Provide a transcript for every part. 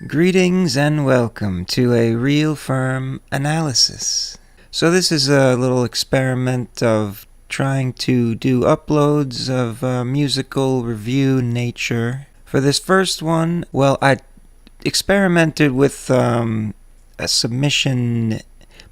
Greetings and welcome to a real FERM analysis. So this is a little experiment of trying to do uploads of musical review nature. For this first one, I experimented with a submission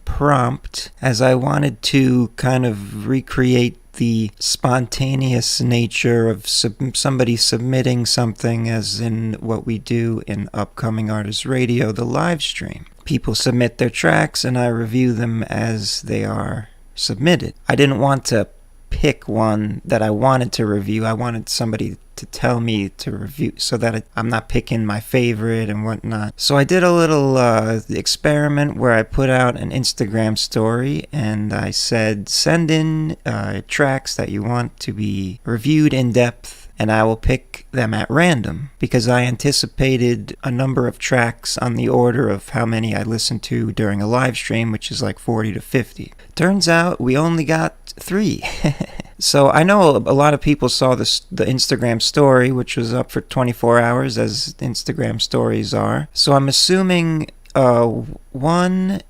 prompt as I wanted to kind of recreate the spontaneous nature of somebody submitting something, as in what we do in Upcoming Artist Radio, the live stream. People submit their tracks and I review them as they are submitted. I didn't want to pick one that I wanted to review. I wanted somebody to tell me to review so that I'm not picking my favorite and whatnot. So I did a little experiment where I put out an Instagram story and I said, send in tracks that you want to be reviewed in depth, and I will pick them at random, because I anticipated a number of tracks on the order of how many I listened to during a live stream, which is like 40 to 50. Turns out we only got 3. So I know a lot of people saw the Instagram story, which was up for 24 hours, as Instagram stories are. So I'm assuming, one,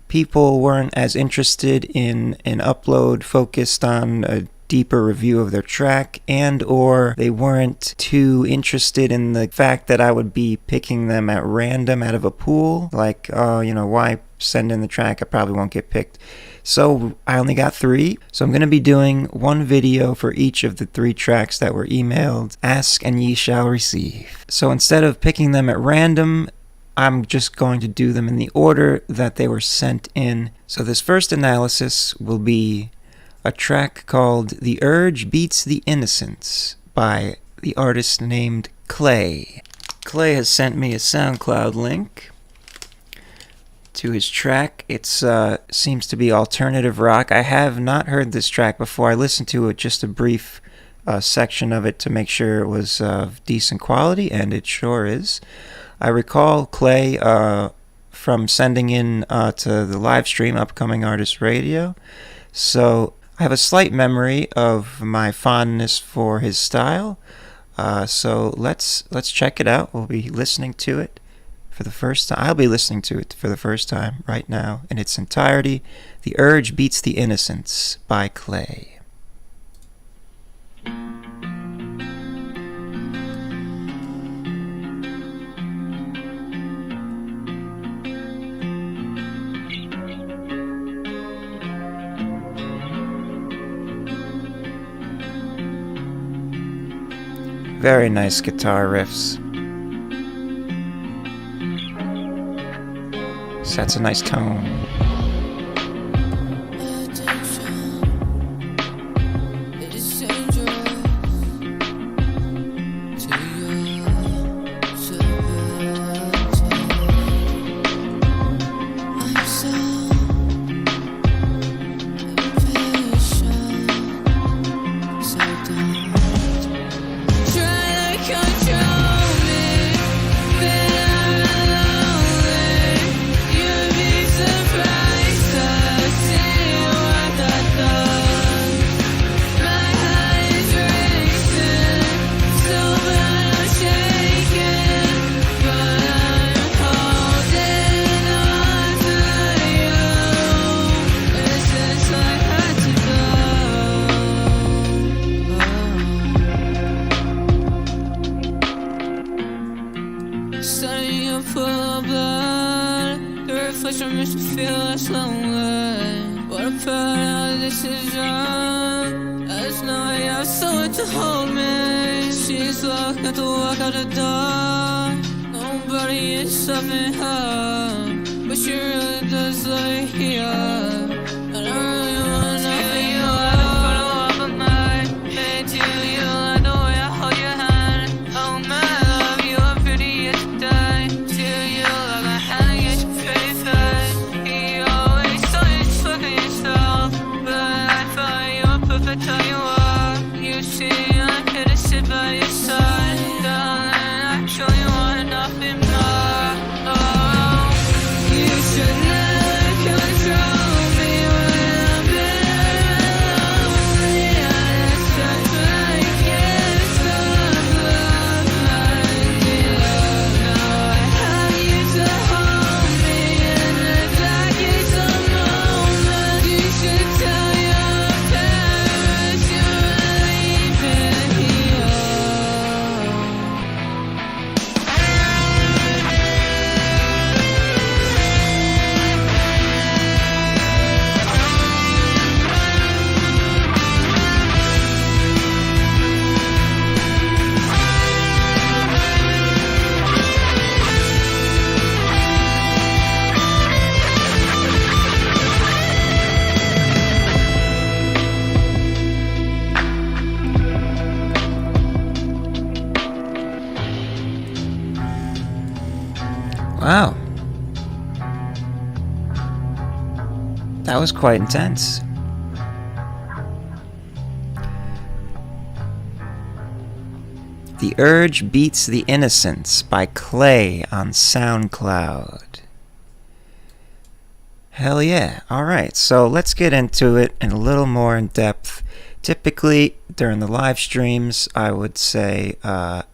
people weren't as interested in an upload focused on a deeper review of their track, and or they weren't too interested in the fact that I would be picking them at random out of a pool. Like, why send in the track? I probably won't get picked. So I only got 3. So I'm going to be doing one video for each of the 3 tracks that were emailed. Ask and ye shall receive. So instead of picking them at random, I'm just going to do them in the order that they were sent in. So this first analysis will be a track called The Urge Beats the Innocence by the artist named Clay. Clay has sent me a SoundCloud link to his track. It seems to be alternative rock. I have not heard this track before. I listened to it, just a brief section of it, to make sure it was of decent quality, and it sure is. I recall Clay from sending in to the live stream Upcoming Artist Radio, so I have a slight memory of my fondness for his style. So let's check it out. We'll be listening to it for the first time. I'll be listening to it for the first time right now in its entirety. The Urge Beats the Innocence by Clay. Very nice guitar riffs. Sets a nice tone. Makes me feel less lonely. What a part of this is wrong. Last night I was someone to hold me. She's locked, not to walk out the door. Nobody is stopping her, but she really does love it here. And I really wanna feel you out. Photo of a night, made to you like the way I hold your hand. Oh my love, you are pretty as to die. Till you like my hand, get your pretty face. He always told you to look at yourself, but I thought you were perfect how you are. You see, I'm here to sit by your side, darling. I truly want nothing more. Oh, you should never control me. Wow. That was quite intense. The Urge Beats the Innocence by Clay on SoundCloud. Hell yeah. Alright, so let's get into it in a little more in depth. Typically, during the live streams, I would say a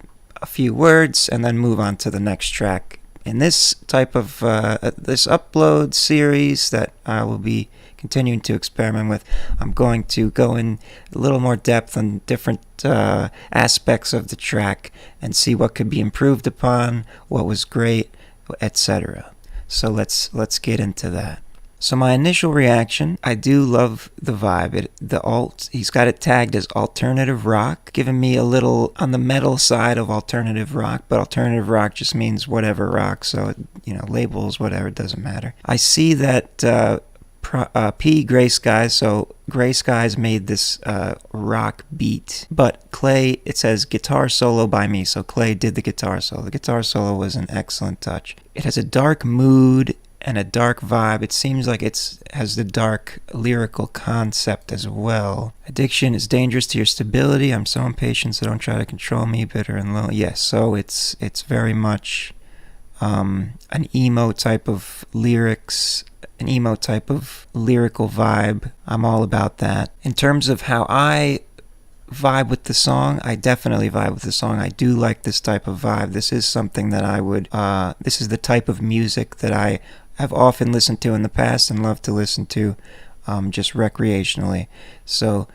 few words and then move on to the next track. In this type of, this upload series that I will be continuing to experiment with, I'm going to go in a little more depth on different aspects of the track and see what could be improved upon, what was great, etc. So let's get into that. So my initial reaction, I do love the vibe. He's got it tagged as alternative rock, giving me a little on the metal side of alternative rock, but alternative rock just means whatever rock, so labels, whatever, it doesn't matter. I see that P Gray Skies, so Gray Skies made this rock beat, but Clay, it says guitar solo by me, so Clay did the guitar solo. The guitar solo was an excellent touch. It has a dark mood and a dark vibe. It seems like it has the dark lyrical concept as well. Addiction is dangerous to your stability. I'm so impatient, so don't try to control me, bitter and low. Yes, so it's very much an emo type of lyrics, an emo type of lyrical vibe. I'm all about that. In terms of how I vibe with the song, I definitely vibe with the song. I do like this type of vibe. This is something that I would, this is the type of music that I have often listened to in the past and love to listen to just recreationally. So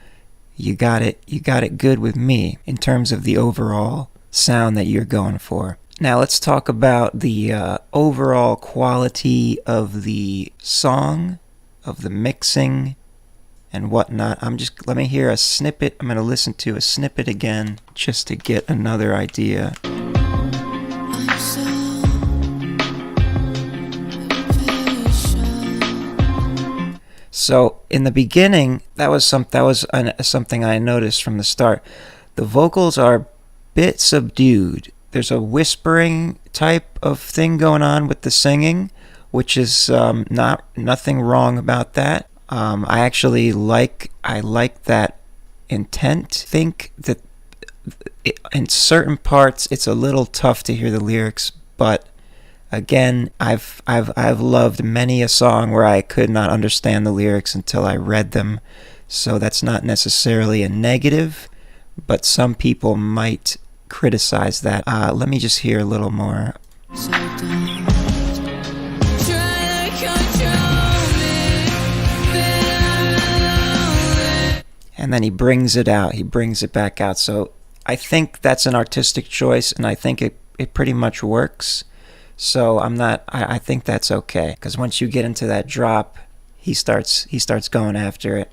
you got it good with me in terms of the overall sound that you're going for. Now let's talk about the overall quality of the song, of the mixing and whatnot. Let me hear a snippet. I'm going to listen to a snippet again just to get another idea. So in the beginning, that was something I noticed from the start. The vocals are a bit subdued. There's a whispering type of thing going on with the singing, which is nothing wrong about that. I like that intent. Think that in certain parts it's a little tough to hear the lyrics, but again, I've loved many a song where I could not understand the lyrics until I read them, so that's not necessarily a negative, but some people might criticize that. Let me just hear a little more. And then he brings it out. He brings it back out. So I think that's an artistic choice, and I think it pretty much works. So I think that's okay, because once you get into that drop, he starts going after it.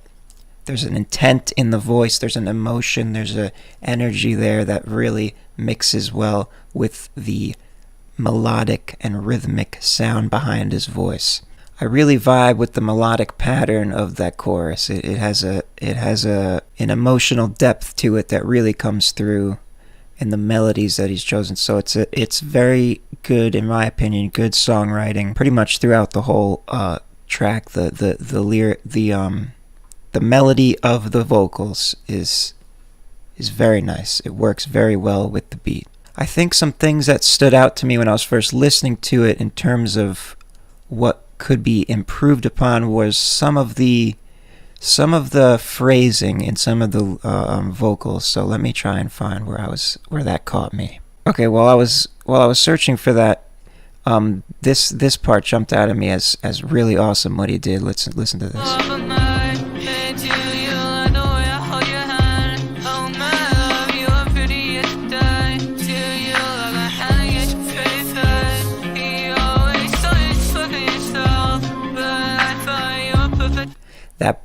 There's an intent in the voice, there's an emotion, there's a energy there that really mixes well with the melodic and rhythmic sound behind his voice. I really vibe with the melodic pattern of that chorus. It has an emotional depth to it that really comes through in the melodies that he's chosen. So it's very good, in my opinion, good songwriting pretty much throughout the whole track. The melody of the vocals is very nice. It works very well with the beat. I think some things that stood out to me when I was first listening to it in terms of what could be improved upon was some of the phrasing in some of the vocals. So let me try and find where that caught me. Okay, while I was searching for that, this part jumped out at me as really awesome. What he did. Let's listen to this.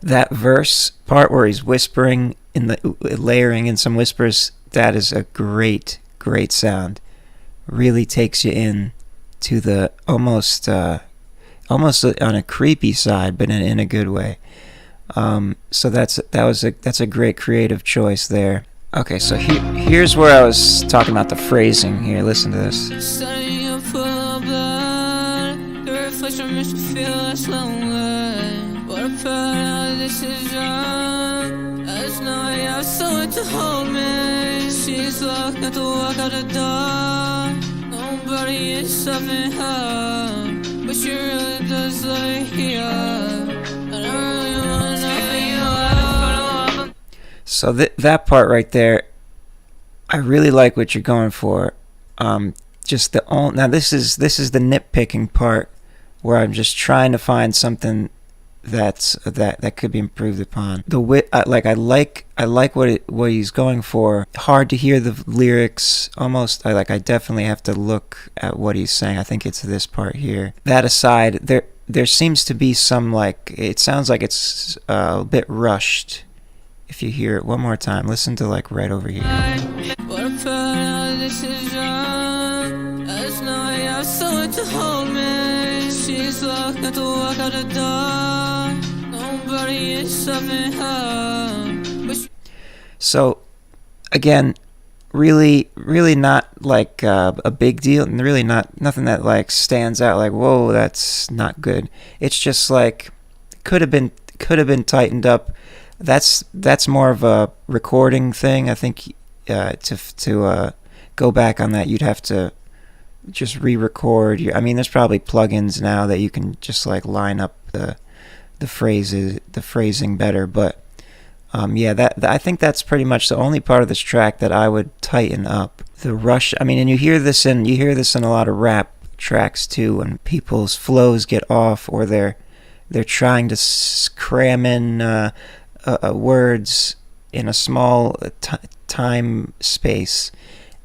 That verse part where he's whispering layering in some whispers, that is a great sound. Really takes you in to the almost on a creepy side, but in a good way. So that's a great creative choice there. Okay, so here's where I was talking about the phrasing here. Listen to this. place for me to feel less lonely. What a part this is wrong. Last night I was someone to hold me. She's locked, not to walk out the door. Nobody is stopping her, but she really does love it here. And I really want nothing more. So that part right there, I really like what you're going for. Just now this is the nitpicking part where I'm just trying to find something that could be improved upon. I like what he's going for. Hard to hear the lyrics. Almost I definitely have to look at what he's saying. I think it's this part here. That aside, there seems to be some it sounds like it's a bit rushed. If you hear it one more time, listen to right over here. What a part this is wrong. Last night I was someone to hold me. She's locked, not to walk out the door. Nobody is stopping her. So, again, really not a big deal, and really nothing that stands out. Whoa, that's not good. It's just could have been tightened up. That's more of a recording thing. I think to go back on that, you'd have to just re-record. There's probably plugins now that you can just line up the phrasing better. But I think that's pretty much the only part of this track that I would tighten up. The rush. And you hear this in a lot of rap tracks too, when people's flows get off, or they're trying to cram in words in a small time space,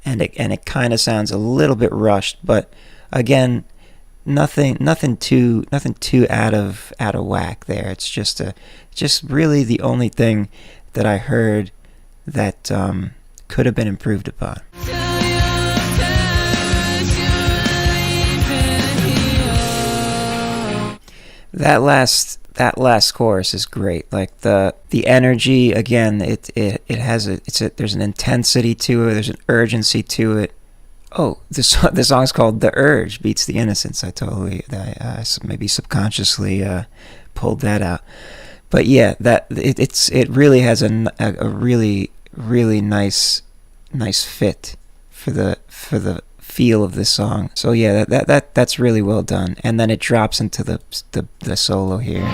and it kind of sounds a little bit rushed. But again, nothing too out of whack there. It's just really the only thing that I heard that could have been improved upon. That last chorus is great. The energy, again, there's an intensity to it, there's an urgency to it. Oh, the song's called "The Urge Beats the Innocence." I maybe subconsciously pulled that out. But yeah, it really has a really nice fit for the feel of this song. So yeah, that's really well done. And then it drops into the solo here.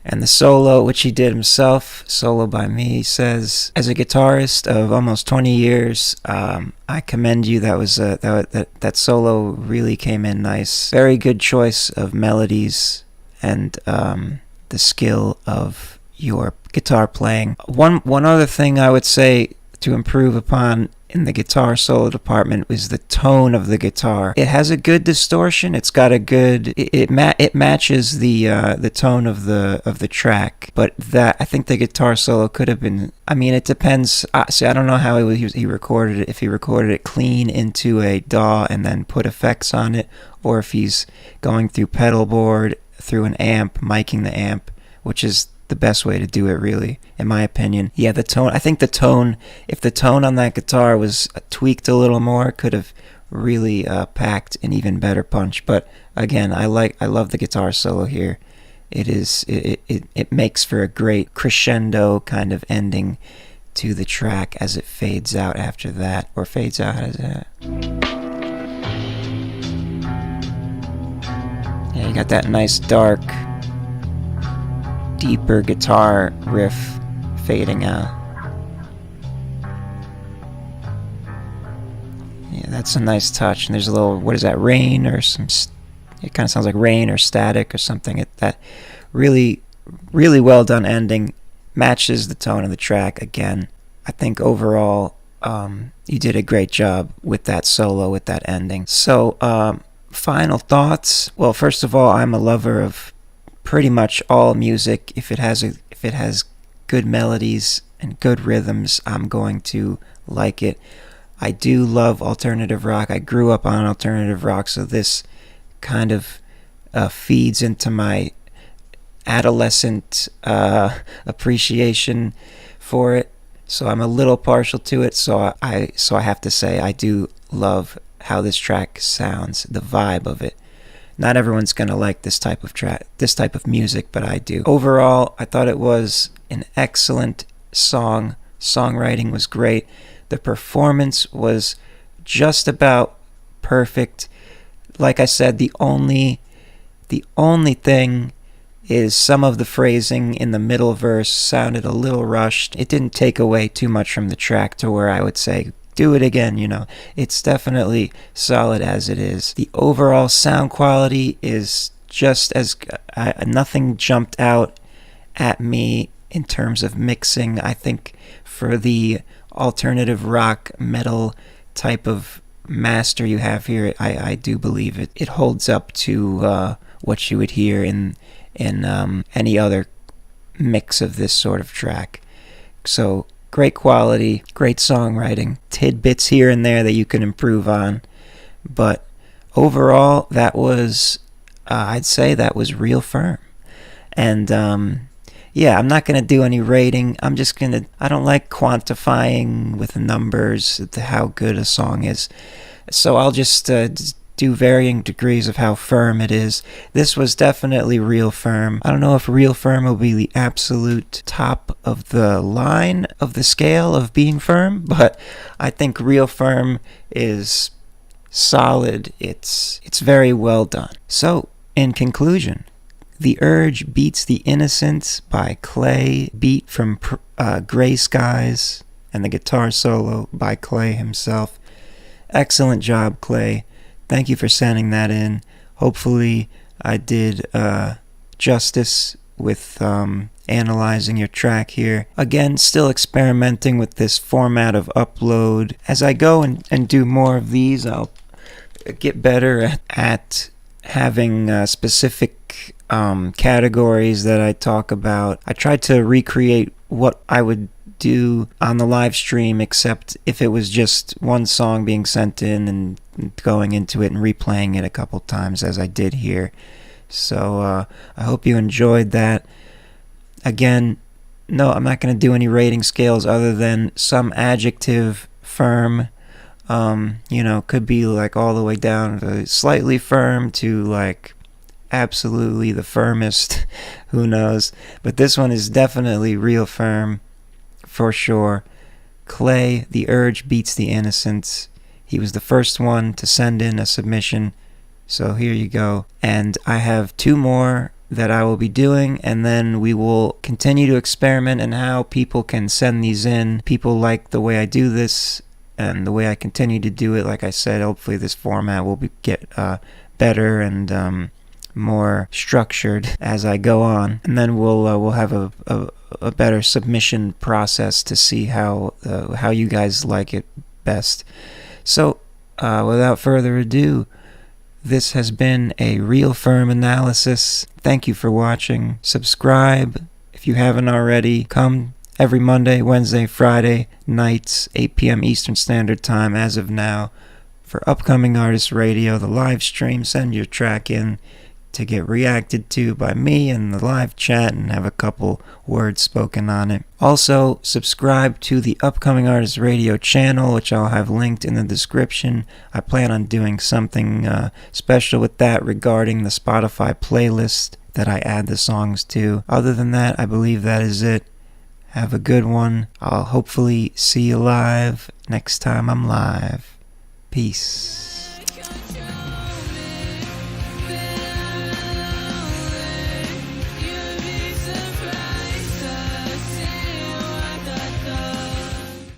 And the solo, which he did himself, solo by me, he says, as a guitarist of almost 20 years, I commend you. That solo really came in nice. Very good choice of melodies and the skill of your guitar playing. One other thing I would say to improve upon in the guitar solo department is the tone of the guitar. It has a good distortion. It's got a good. It matches the tone of the track. But I think the guitar solo could have been. It depends. See, I don't know how he recorded it. If he recorded it clean into a DAW and then put effects on it, or if he's going through pedal board through an amp, miking the amp, which is the best way to do it, really, in my opinion. Yeah, the tone. I think the tone, if the tone on that guitar was tweaked a little more, could have really packed an even better punch. But again, I love the guitar solo here. It makes for a great crescendo kind of ending to the track as it fades out after that, or fades out as that. Yeah, you got that nice dark, deeper guitar riff fading out. Yeah, that's a nice touch. And there's a little, what is that, rain or some, it kind of sounds like rain or static or something. That really well done ending, matches the tone of the track. Again, I think overall you did a great job with that solo, with that ending. So final thoughts. Well, first of all, I'm a lover of pretty much all music if it has if it has good melodies and good rhythms, I'm going to like it. I do love alternative rock. I grew up on alternative rock, so this kind of feeds into my adolescent appreciation for it. So I'm a little partial to it. So I have to say I do love how this track sounds, the vibe of it. Not everyone's gonna like this type of music, but I do. Overall, I thought it was an excellent song. Songwriting was great. The performance was just about perfect. Like I said, the only thing is some of the phrasing in the middle verse sounded a little rushed. It didn't take away too much from the track to where I would say, do it again, It's definitely solid as it is. The overall sound quality is just as... nothing jumped out at me in terms of mixing. I think for the alternative rock metal type of master you have here, I do believe it holds up to what you would hear in any other mix of this sort of track. So great quality, great songwriting, tidbits here and there that you can improve on, but overall that was I'd say that was real FERM. And yeah, I'm not going to do any rating. I don't like quantifying with numbers how good a song is. So I'll just do varying degrees of how firm it is. This was definitely real FERM. I don't know if real FERM will be the absolute top of the line of the scale of being firm, but I think real FERM is solid. It's very well done. So, in conclusion, The Urge Beats the Innocence by Clay, beat from Gray Skies, and the guitar solo by Clay himself. Excellent job, Clay. Thank you for sending that in. Hopefully I did justice with analyzing your track here. Again, still experimenting with this format of upload. As I go and do more of these, I'll get better at having specific categories that I talk about. I tried to recreate what I would do on the live stream, except if it was just one song being sent in and going into it and replaying it a couple times as I did here. So I hope you enjoyed that. Again, no, I'm not going to do any rating scales other than some adjective firm. Could be like all the way down to slightly firm to like absolutely the firmest. Who knows? But this one is definitely real FERM for sure. Clay, The Urge Beats the Innocence. He was the first one to send in a submission, so here you go. And I have 2 more that I will be doing, and then we will continue to experiment in how people can send these in. People like the way I do this and the way I continue to do it. Like I said, hopefully this format will get better and more structured as I go on, and then we'll have a better submission process to see how you guys like it best. So without further ado, this has been a real FERM analysis. Thank you for watching. Subscribe if you haven't already. Come every Monday, Wednesday, Friday nights, 8 p.m. Eastern Standard Time as of now, for Upcoming Artist Radio, the live stream. Send your track in to get reacted to by me in the live chat and have a couple words spoken on it. Also, subscribe to the Upcoming Artist Radio channel, which I'll have linked in the description. I plan on doing something special with that regarding the Spotify playlist that I add the songs to. Other than that, I believe that is it. Have a good one. I'll hopefully see you live next time I'm live. Peace.